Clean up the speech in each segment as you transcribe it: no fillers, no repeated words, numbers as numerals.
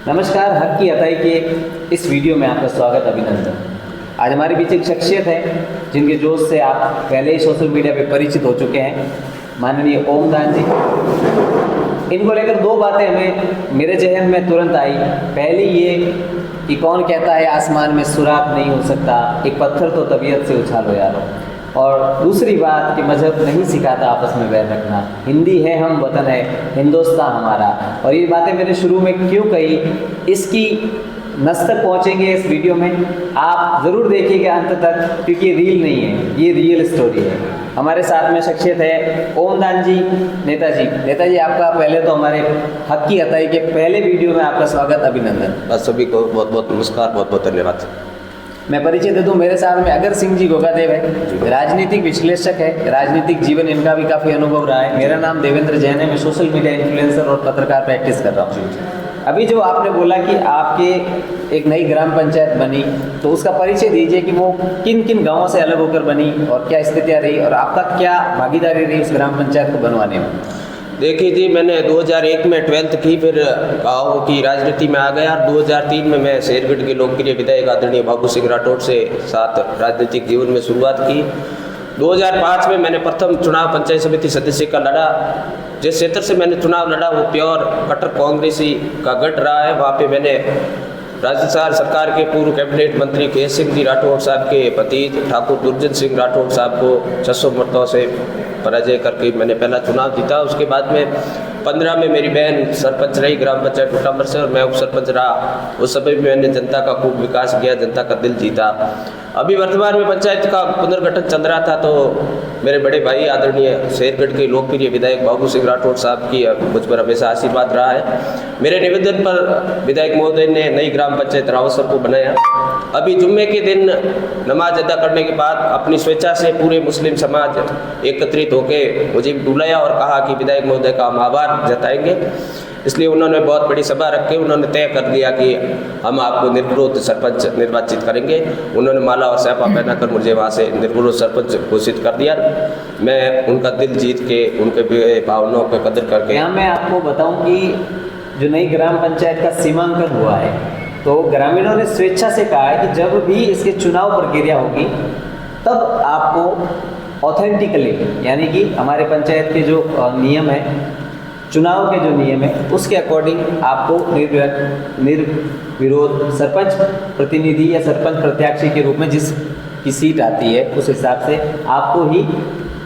नमस्कार, हक की अताई के इस वीडियो में आपका स्वागत, अभिनंदन। आज हमारे बीच एक शख्सियत है जिनके जोश से आप पहले ही सोशल मीडिया पे परिचित हो चुके हैं, माननीय ओमदान जी। इनको लेकर दो बातें हमें मेरे जहन में तुरंत आई। पहली ये कि कौन कहता है आसमान में सुराग नहीं हो सकता, एक पत्थर तो तबीयत से उछालो यारो। और दूसरी बात कि मजहब नहीं सिखाता आपस में बैर रखना, हिंदी है हम वतन है हिंदुस्तान हमारा। और ये बातें मैंने शुरू में क्यों कही, इसकी नस तक पहुँचेंगे इस वीडियो में, आप ज़रूर देखिएगा अंत तक, क्योंकि ये रील नहीं है, ये रियल स्टोरी है। हमारे साथ में शख्सियत है ओमदान जी, नेताजी आपका पहले तो हमारे हक की अताई के पहले वीडियो में आपका स्वागत, अभिनंदन। सभी को बहुत बहुत नमस्कार, बहुत बहुत धन्यवाद। मैं परिचय दे दूं, मेरे साथ में अगर सिंह जी गोगादेव है, राजनीतिक विश्लेषक है, राजनीतिक जीवन इनका भी काफ़ी अनुभव रहा है। मेरा नाम देवेंद्र जैन है, मैं सोशल मीडिया इन्फ्लुएंसर और पत्रकार प्रैक्टिस कर रहा हूँ। अभी जो आपने बोला कि आपके एक नई ग्राम पंचायत बनी, तो उसका परिचय दीजिए कि वो किन किन गाँवों से अलग होकर बनी और क्या स्थितियाँ रही और आपका क्या भागीदारी रही उस ग्राम पंचायत को बनवाने में। देखिए जी, मैंने 2001 में 12th की, फिर गाँव की राजनीति में आ गया। 2003 में मैं शेरगढ़ के लोकप्रिय विधायक आदरणीय बाबू सिंह राठौड़ से साथ राजनीतिक जीवन में शुरुआत की। 2005 में मैंने प्रथम चुनाव पंचायत समिति सदस्य का लड़ा। जिस क्षेत्र से मैंने चुनाव लड़ा वो प्योर कट्टर कांग्रेसी का गढ़ रहा है। वहाँ पे मैंने राजस्थान सरकार के पूर्व कैबिनेट मंत्री केएस सिंह जी राठौड़ साहब के भतीज ठाकुर दुर्जन सिंह राठौड़ साहब को 600 मतों से पराजय करके मैंने पहला चुनाव जीता। उसके बाद में 15 में मेरी बहन सरपंच रही ग्राम पंचायत टूटामर से और मैं उप सरपंच रहा। उस समय में मैंने जनता का खूब विकास किया, जनता का दिल जीता। अभी वर्तमान में पंचायत का पुनर्गठन चल रहा था, तो मेरे बड़े भाई आदरणीय शेरगढ़ के लोकप्रिय विधायक बाबू सिंह राठौड़ साहब की मुझ पर हमेशा आशीर्वाद रहा है। मेरे निवेदन पर विधायक महोदय ने नई ग्राम पंचायत रावसर को बनाया। अभी जुम्मे के दिन नमाज अदा करने के बाद अपनी स्वेच्छा से पूरे मुस्लिम समाज एकत्रित होकर मुझे बुलाया और कहा कि विधायक महोदय का हम आभार जताएंगे। इसलिए उन्होंने बहुत बड़ी सभा रख के उन्होंने तय कर लिया कि हम आपको निर्विरोध सरपंच निर्वाचित करेंगे। उन्होंने माला और सैफा पहनाकर मुझे वहाँ से निर्विरोध सरपंच घोषित कर दिया। मैं उनका दिल जीत के उनके भावनाओं को कदर करके यहाँ मैं आपको बताऊँ कि जो नई ग्राम पंचायत का सीमांकन हुआ है, तो ग्रामीणों ने स्वेच्छा से कहा है कि जब भी इसके चुनाव प्रक्रिया होगी तब आपको ऑथेंटिकली, यानी कि हमारे पंचायत के जो नियम है, चुनाव के जो नियम है, उसके अकॉर्डिंग आपको निर्विरोध सरपंच प्रतिनिधि या सरपंच प्रत्याशी के रूप में जिसकी सीट आती है उस हिसाब से आपको ही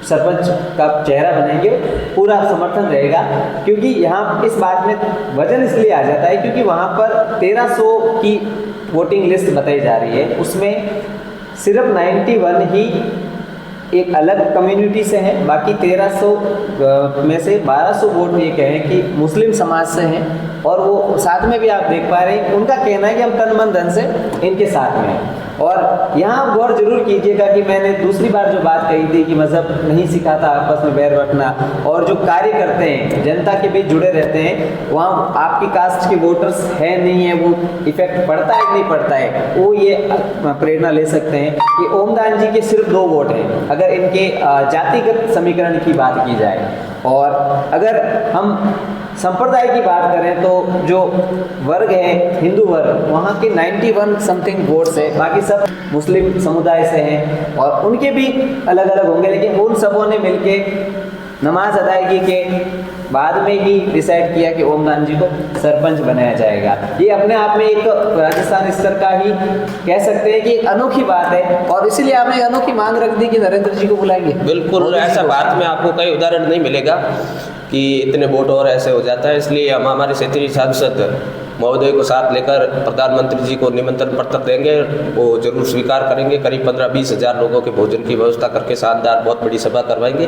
सरपंच का चेहरा बनेंगे। पूरा समर्थन रहेगा, क्योंकि यहाँ इस बात में वजन इसलिए आ जाता है क्योंकि वहाँ पर 1300 की वोटिंग लिस्ट बताई जा रही है, उसमें सिर्फ 91 ही एक अलग कम्युनिटी से हैं, बाकी 1300 में से 1200 वोट ये कहें कि मुस्लिम समाज से हैं। और वो साथ में भी आप देख पा रहे हैं, उनका कहना है कि हम तन मन धन से इनके साथ में हैं। और यहाँ आप गौर जरूर कीजिएगा कि मैंने दूसरी बार जो बात कही थी कि मज़हब नहीं सिखाता आपस में बैर रखना, और जो कार्य करते हैं जनता के बीच जुड़े रहते हैं, वहाँ आपकी कास्ट के वोटर्स है नहीं है, वो इफेक्ट पड़ता है कि नहीं पड़ता है, वो ये प्रेरणा ले सकते हैं कि ओमदान जी के सिर्फ 2 वोट हैं अगर इनके जातिगत समीकरण की बात की जाए। और अगर हम संप्रदाय की बात करें तो जो वर्ग है हिंदू वर्ग, वहाँ के 91 समथिंग वोट्स है, बाकी सब मुस्लिम समुदाय से हैं और उनके भी अलग अलग होंगे, लेकिन उन सबों ने मिलके नमाज अदायगी के बाद में ही डिसाइड किया कि ओमदान जी को सरपंच बनाया जाएगा। ये अपने आप में एक राजस्थान स्तर का ही कह सकते हैं कि एक अनोखी बात है, और इसीलिए आपने अनोखी मांग रख दी कि नरेंद्र जी को बुलाएंगे। बिल्कुल, ऐसा भारत में आपको कई उदाहरण नहीं मिलेगा कि इतने वोट और ऐसे हो जाता है। इसलिए हम हमारे क्षेत्रीय सांसद महोदय को साथ लेकर प्रधानमंत्री जी को निमंत्रण पत्र देंगे, वो जरूर स्वीकार करेंगे। करीब 15-20 हज़ार लोगों के भोजन की व्यवस्था करके शानदार बहुत बड़ी सभा करवाएंगे,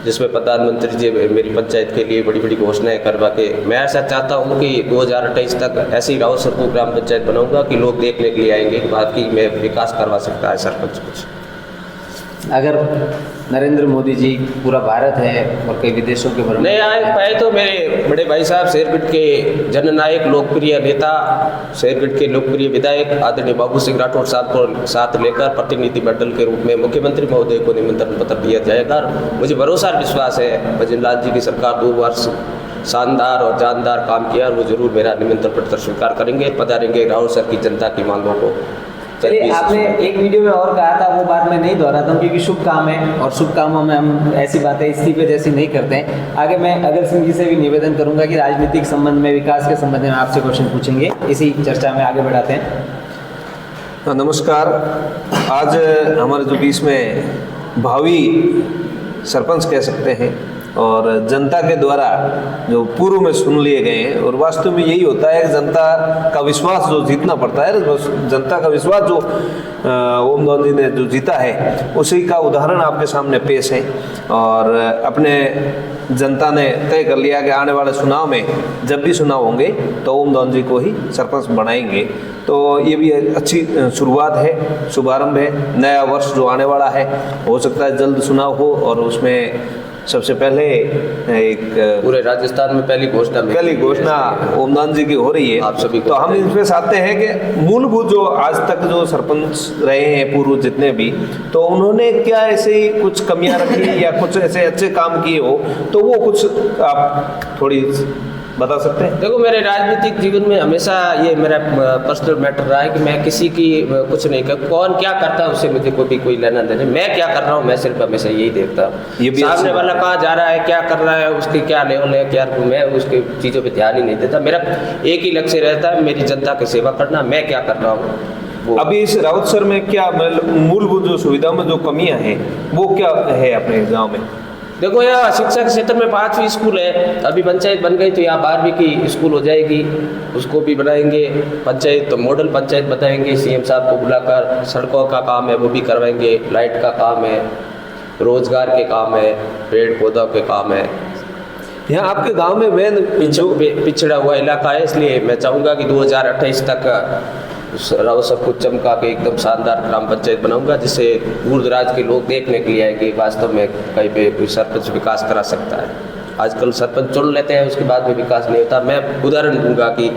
जिसमें प्रधानमंत्री जी मेरी पंचायत के लिए बड़ी बड़ी घोषणाएं करवा के, मैं ऐसा चाहता हूँ कि 2028 तक ऐसी रावसर को ग्राम पंचायत बनाऊंगा कि लोग देखने के लिए आएंगे कि बाकी में विकास करवा सकता है सरपंच कुछ। अगर नरेंद्र मोदी जी, पूरा भारत है और कई विदेशों के भ्रमण नहीं आए पाए तो मेरे बड़े भाई साहब शेरगढ़ के जननायक लोकप्रिय नेता, शेरगढ़ के लोकप्रिय विधायक आदरणीय बाबू सिंह राठौड़ साहब को साथ लेकर प्रतिनिधिमंडल के रूप में मुख्यमंत्री महोदय को निमंत्रण पत्र दिया जाएगा। मुझे भरोसा और विश्वास है भजन लाल जी की सरकार 2 वर्ष शानदार और जानदार काम किया, और वो जरूर मेरा निमंत्रण पत्र स्वीकार करेंगे, पधारेंगे राहुल सर की जनता की मांगों को। चलिए, आपने एक वीडियो में और कहा था, वो बात मैं नहीं दोहराता हूँ क्योंकि शुभ काम है और शुभ कामों में हम ऐसी बातें इस्तीफे जैसी नहीं करते हैं। आगे मैं अगर सिंह जी से भी निवेदन करूंगा कि राजनीतिक संबंध में, विकास के संबंध में आपसे क्वेश्चन पूछेंगे, इसी चर्चा में आगे बढ़ाते हैं। नमस्कार। आज हमारे जो बीच में भावी सरपंच कह सकते हैं और जनता के द्वारा जो पूर्व में सुन लिए गए हैं, और वास्तव में यही होता है, जनता का विश्वास जो जीतना पड़ता है, जनता का विश्वास जो ओम दौन जी ने जो जीता है उसी का उदाहरण आपके सामने पेश है। और अपने जनता ने तय कर लिया कि आने वाले चुनाव में जब भी चुनाव होंगे तो ओम दौन जी को ही सरपंच बनाएंगे। तो ये भी अच्छी शुरुआत है, शुभारंभ है। नया वर्ष जो आने वाला है, हो सकता है जल्द चुनाव हो और उसमें सबसे पहले एक पूरे राजस्थान में पहली घोषणा ओमदान जी की हो रही है। आप सभी को तो हम इसमें चाहते हैं कि मूलभूत जो आज तक जो सरपंच रहे हैं पूर्व जितने भी, तो उन्होंने क्या ऐसे ही कुछ कमियां रखी या कुछ ऐसे अच्छे काम किए हो, तो वो कुछ आप थोड़ी बता सकते हैं? देखो, मेरे राजनीतिक जीवन में हमेशा ये मेरा पर्सनल मैटर रहा है कि मैं किसी की कुछ नहीं कर, कौन क्या करता है उससे मुझे कोई लेना देना, मैं क्या कर रहा हूँ मैं सिर्फ हमेशा यही देखता हूँ। सामने वाला कहाँ जा रहा है, क्या कर रहा है, उसकी क्या लेवल है, क्या, मैं उसकी चीज़ों पे ध्यान ही नहीं देता। मेरा एक ही लक्ष्य रहता है, मेरी जनता की सेवा करना, मैं क्या कर रहा हूँ। अभी इस राउत सर में क्या मूलभूत जो सुविधा में जो कमियां हैं वो क्या है अपने गाँव में? देखो, यहाँ शिक्षा के क्षेत्र में 5वीं स्कूल है, अभी पंचायत बन गई तो यहाँ 12वीं की स्कूल हो जाएगी, उसको भी बनाएंगे। पंचायत तो मॉडल पंचायत बताएंगे, सीएम साहब को बुलाकर। सड़कों का काम है वो भी करवाएंगे, लाइट का काम है, रोजगार के काम है, पेड़ पौधों के काम है। यहाँ आपके गांव में मेन पिछड़ा हुआ इलाका है, इसलिए मैं चाहूँगा कि 2028 तक राव सब कुछ चमका के एकदम शानदार ग्राम पंचायत बनाऊंगा, जिससे दूर दराज के लोग देखने के लिए आएंगे वास्तव में कहीं पे कोई सरपंच विकास करा सकता है। आजकल सरपंच चुन लेते हैं, उसके बाद में विकास नहीं होता। मैं उदाहरण दूंगा कि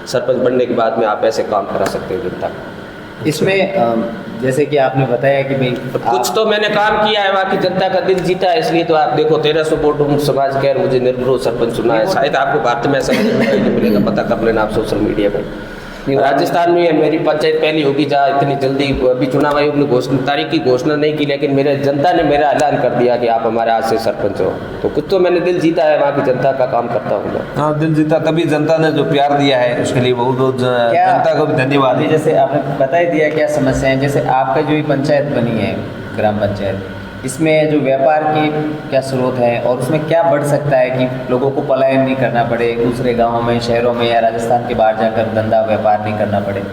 सरपंच बनने के बाद में आप ऐसे काम करा सकते हैं जनता का। इसमें जैसे कि आपने बताया कि भाई कुछ तो मैंने काम किया है, बाकी जनता का दिल जीता है, इसलिए तो आप देखो 1300 वोट समाज के मुझे निर्विरोध सरपंच चुना है। शायद आपको भारत में ऐसा नहीं मिलेगा, पता कर लेना आप सोशल मीडिया पर। राजस्थान में मेरी पंचायत पहली होगी जहाँ इतनी जल्दी, अभी चुनाव आयोग ने तारीख की घोषणा नहीं की, लेकिन मेरे जनता ने मेरा ऐलान कर दिया कि आप हमारे आज से सरपंच हो। तो कुछ तो मैंने दिल जीता है, वहाँ की जनता का काम करता हूँ मैं। हाँ, दिल जीता, तभी जनता ने जो प्यार दिया है उसके लिए बहुत बहुत जनता को भी धन्यवाद। जैसे आपने बता ही दिया क्या समस्या है, जैसे आपका जो ये पंचायत बनी है ग्राम पंचायत, इसमें जो व्यापार की क्या स्रोत है और उसमें क्या बढ़ सकता है कि लोगों को पलायन नहीं करना पड़े दूसरे गांवों में, शहरों में या राजस्थान के बाहर जाकर धंधा व्यापार नहीं करना पड़े?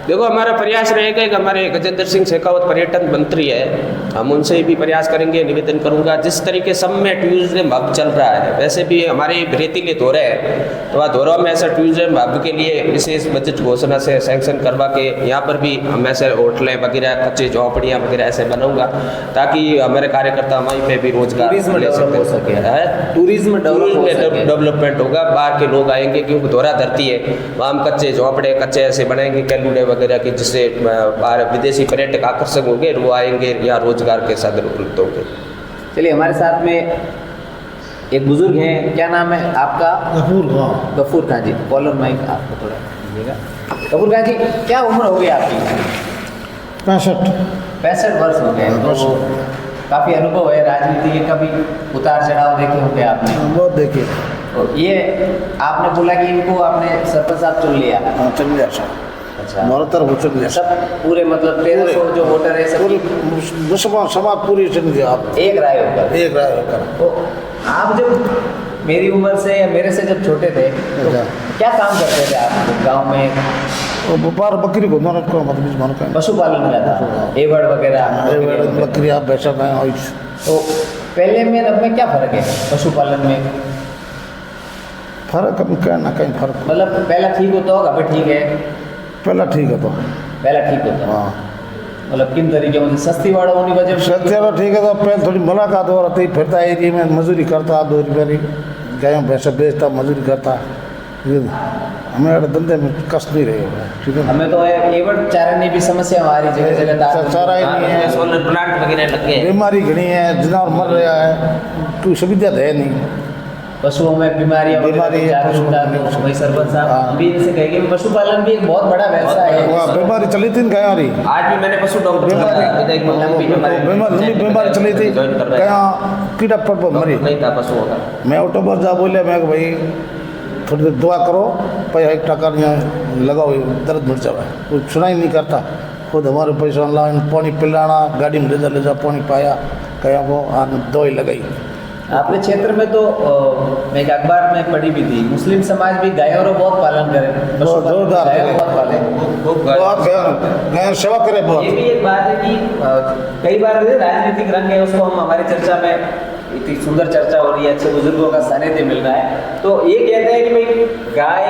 देखो, हमारा प्रयास रहेगा कि हमारे गजेंद्र सिंह शेखावत पर्यटन मंत्री है, हम उनसे भी प्रयास करेंगे, निवेदन करूंगा। जिस तरीके सब में टूरिज्म हब चल रहा है, वैसे भी हमारे रेतीले धोरे है, तो वहाँ धोरा में ऐसा टूरिज्म हब के लिए विशेष बजट घोषणा से सैंक्शन करवा के यहाँ पर भी हम ऐसे होटलें वगैरह, कच्चे झोंपड़ियाँ वगैरह ऐसे बनाऊंगा, ताकि हमारे कार्यकर्ता वहीं पे भी रोजगार ले सके। टूरिज्म डेवलपमेंट होगा, बाहर के लोग आएंगे क्योंकि धोरा धरती है, वहाँ हम कच्चे झोंपड़े कच्चे ऐसे बनाएंगे, कैलूडे वगैरह की, जिससे विदेशी पर्यटक आकर्षक होंगे, वो आएंगे, या रोजगार के साधन उपलब्ध होंगे। चलिए, हमारे साथ में एक बुजुर्ग हैं, क्या नाम है आपका? गफूर खान जी। कॉलर माइक आपको थोड़ा दीजिएगा। गफूर खान जी, क्या उम्र हो गई आपकी? 65 वर्ष हो गए। तो काफ़ी अनुभव है राजनीति के, कभी उतार चढ़ाव देखे होंगे आपने? बहुत देखे। तो ये आपने बोला कि इनको आपने सरपंच साहब चुन लिया? चल लिया सर। अच्छा, हमारा तरफ चल लिया सब पूरे, मतलब 1300 जो वोटर है सब मुसलमान समाज पूरी चल गया। आप एक राय होकर? एक राय होकर। तो आप जब मेरी उम्र से या मेरे से जब छोटे थे तो क्या काम करते थे आप गांव में? व्यापार बकरी को मतलब पशुपालन का था, एवड़ वगैरह, बकरी आप बेचा गए। तो पहले में अब में क्या फ़र्क है पशुपालन में? फर्क अब क्या ना कहीं फर्क, मतलब पहला ठीक होता होगा, अभी ठीक है? पहला ठीक है। तो पहला ठीक होता, हाँ, मतलब किन तरीके में? सस्ती वाड़ा होने वजह से सत्य ठीक है। तो पहले थोड़ी मुलाकात हो रही, फिरता एरिया में मजदूरी करता, 2 रुपये गायों भैंसा बेचता, मजदूरी करता। हमें धंधे में कष्ट नहीं रहे, ठीक है। हमें तो एवड़ चाराने की समस्या हमारी जगह जगह चारा ही नहीं है, सोलर प्लांट वगैरह लग गए, बीमारी घनी है, जानवर मर रहा है, कोई सुविधा है नहीं। पशुओं में बीमारियां बीमारी है, जागरूकता पशु- वही सरपंच साहब हाँ। हम भी इनसे कहेंगे पशुपालन भी एक बहुत बड़ा व्यवसाय है। वहाँ बीमारी चली थी ना गया रही आज भी मैंने पशु डॉक्टर विधायक मंगलम भी हमारे लंबी बीमारी चली थी ज्वाइन कर रहे हैं। क्या कीड़ा पर मरी नहीं था पशुओं का। मैं ऑक्टोबर जा बोले मैं कि भाई थोड़ी देर दुआ करो पैसा एक टका यहाँ लगाओ ये दर्द मिट जाए कुछ सुना ही नहीं करता खुद हमारे पैसा ऑनलाइन पानी पिलाना गाड़ी में ले जा पानी पाया कहीं वो दवाई लगाई। आपके क्षेत्र में तो मैं एक अखबार में पढ़ी भी थी मुस्लिम समाज भी गायों का बहुत पालन करे बहुत जोरदार गायों करे। बहुत पाले बहुत गया सेवा करे बहुत। ये भी एक बात है कि कई बार राजनीतिक रंग है उसको हम हमारी चर्चा में इतनी सुंदर चर्चा हो रही है अच्छे बुजुर्गों का सानिध्य मिल रहा है तो ये कहते हैं कि भाई गाय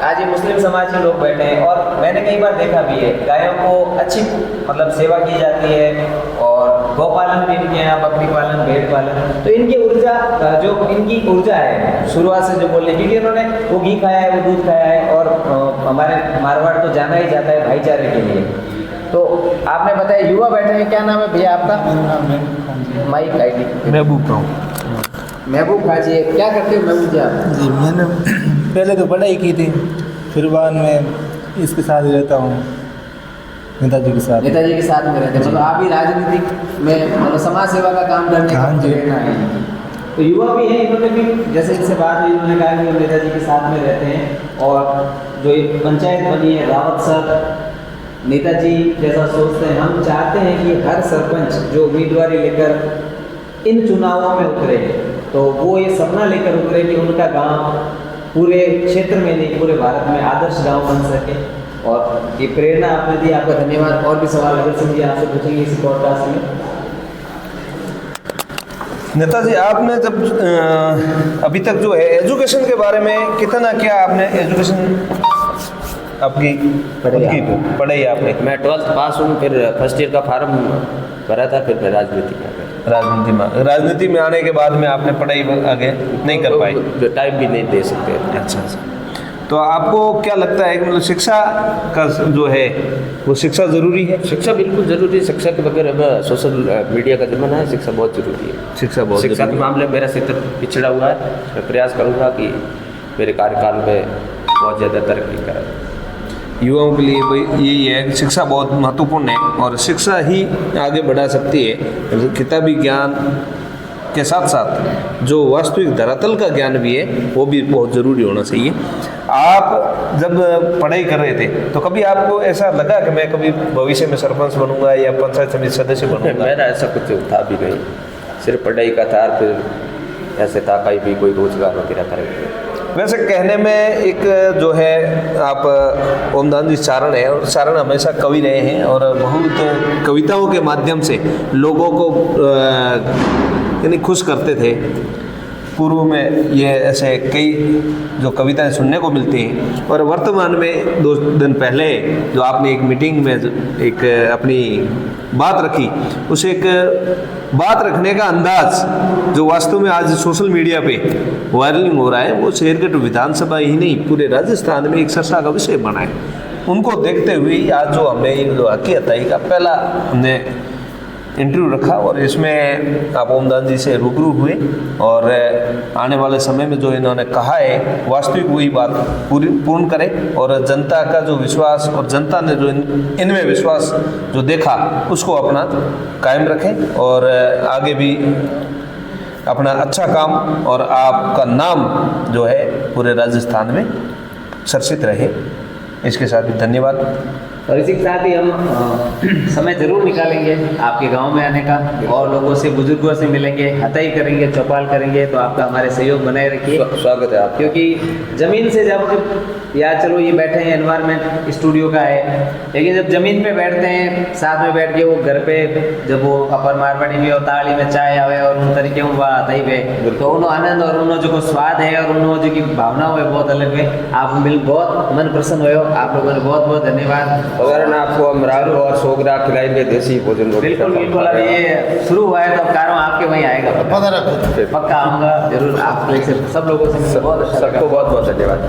आज ये मुस्लिम समाज के लोग बैठे हैं और मैंने कई बार देखा भी है गायों को अच्छी मतलब सेवा की जाती है और गौपालन भी इनके यहाँ बकरी पालन भेड़ पालन तो इनकी ऊर्जा जो इनकी ऊर्जा है शुरुआत से जो बोल रहे क्योंकि उन्होंने वो घी खाया है वो दूध खाया है और हमारे मारवाड़ तो जाना ही जाता है भाईचारे के लिए। तो आपने बताया युवा बैठे हैं क्या नाम है भैया आपका? माइक आईडी महबूब खां। महबूब खां जी क्या करते हो महबूब जी आप? जी मैंने पहले तो पढ़ाई की थी फिर बाद में इसके साथ ही रहता हूँ नेताजी के साथ। नेताजी के साथ में रहते हैं मतलब आप भी राजनीतिक में मतलब समाज सेवा का काम करने का हाँ जी। प्रेरणा है तो युवा भी है इन्होंने भी जैसे इनसे बात हुई उन्होंने कहा कि वो नेताजी के साथ में रहते हैं और जो एक पंचायत बनी है रावत सर नेताजी जैसा सोचते हैं हम चाहते हैं कि हर सरपंच जो उम्मीदवारी लेकर इन चुनावों में उतरे तो वो ये सपना लेकर उतरे कि उनका गांव पूरे क्षेत्र में नहीं पूरे भारत में आदर्श गांव बन सके और ये प्रेरणा आपने दी आपका धन्यवाद। और भी सवाल अगर सिंह जी आपसे पूछेंगे इस पॉडकास्ट में। नेताजी आपने जब अभी तक जो है एजुकेशन के बारे में कितना क्या आपने एजुकेशन आपकी पढ़ाई आपने? मैं 12th पास हूँ फिर फर्स्ट ईयर का फार्म भरा था फिर मैं राजनीति में आ गया। राजनीति में आने के बाद में आपने पढ़ाई आगे नहीं कर पाई? जो टाइम भी नहीं दे सकते। अच्छा अच्छा। तो आपको क्या लगता है कि मतलब शिक्षा का जो है वो शिक्षा ज़रूरी है? शिक्षा बिल्कुल जरूरी है। शिक्षा के बगैर अब सोशल मीडिया का जमाना है शिक्षा बहुत जरूरी है। शिक्षा बहुत शिक्षा के ज़रूरी है। मामले में मेरा क्षेत्र पिछड़ा हुआ है मैं प्रयास करूँगा कि मेरे कार्यकाल में बहुत ज़्यादा तरक्की करें। युवाओं के लिए भाई यही है कि शिक्षा बहुत महत्वपूर्ण है और शिक्षा ही आगे बढ़ा सकती है। किताबी ज्ञान के साथ साथ जो वास्तविक धरातल का ज्ञान भी है वो भी बहुत ज़रूरी होना चाहिए। आप जब पढ़ाई कर रहे थे तो कभी आपको ऐसा लगा कि मैं कभी भविष्य में सरपंच बनूंगा या पंचायत समिति सदस्य बनूंगा? मेरा ऐसा कुछ था भी नहीं सिर्फ पढ़ाई का था फिर ऐसे था कहीं भी कोई रोजगार वगैरह करेंगे। वैसे कहने में एक जो है आप ओमदान जी चारण है और चारण हमेशा कवि रहे हैं और बहुत कविताओं के माध्यम से लोगों को यानी खुश करते थे। पूर्व में ये ऐसे कई जो कविताएं सुनने को मिलती हैं और वर्तमान में 2 दिन पहले जो आपने एक मीटिंग में एक अपनी बात रखी उस एक बात रखने का अंदाज जो वास्तव में आज सोशल मीडिया पे वायरलिंग हो रहा है वो शेरगढ़ विधानसभा ही नहीं पूरे राजस्थान में एक चर्चा का विषय बना है। उनको देखते हुए आज जो हमने ये जो हकी अताई का पहला हमने इंटरव्यू रखा और इसमें आप ओमदान जी से रूबरू हुए और आने वाले समय में जो इन्होंने कहा है वास्तविक वही बात पूर्ण करें और जनता का जो विश्वास और जनता ने जो इनमें विश्वास जो देखा उसको अपना कायम रखें और आगे भी अपना अच्छा काम और आपका नाम जो है पूरे राजस्थान में चर्चित रहे। इसके साथ ही धन्यवाद। और इसी के साथ ही हम समय जरूर निकालेंगे आपके गांव में आने का और लोगों से बुजुर्गों से मिलेंगे हताई करेंगे चौपाल करेंगे तो आपका हमारे सहयोग बनाए रखिए। स्वागत है आप। क्योंकि ज़मीन से जब या चलो ये बैठे हैं एनवायरनमेंट स्टूडियो का है लेकिन जब ज़मीन पे बैठते हैं साथ में बैठ के वो घर पे जब वो अपर मारवाड़ी में और ताली में चाय आवे और उन तरीके में वह हताई पे तो उन्होंने आनंद और उन्होंने जो स्वाद है और उन्होंने जो की भावना हुए बहुत अलग है। आप मिल बहुत मन प्रसन्न हुए हो आप लोगों ने बहुत बहुत धन्यवाद। अगर ना आपको हम रारू और सोगरा खिलाएंगे देसी भोजन बिल्कुल बिल्कुल अब ये शुरू हुआ है तो अब कारवां आपके वहीं आएगा पता रखो पक्का आऊँगा जरूर आप लोग से सब लोगों से मिलकर बहुत अच्छा लगा। सबको बहुत बहुत धन्यवाद।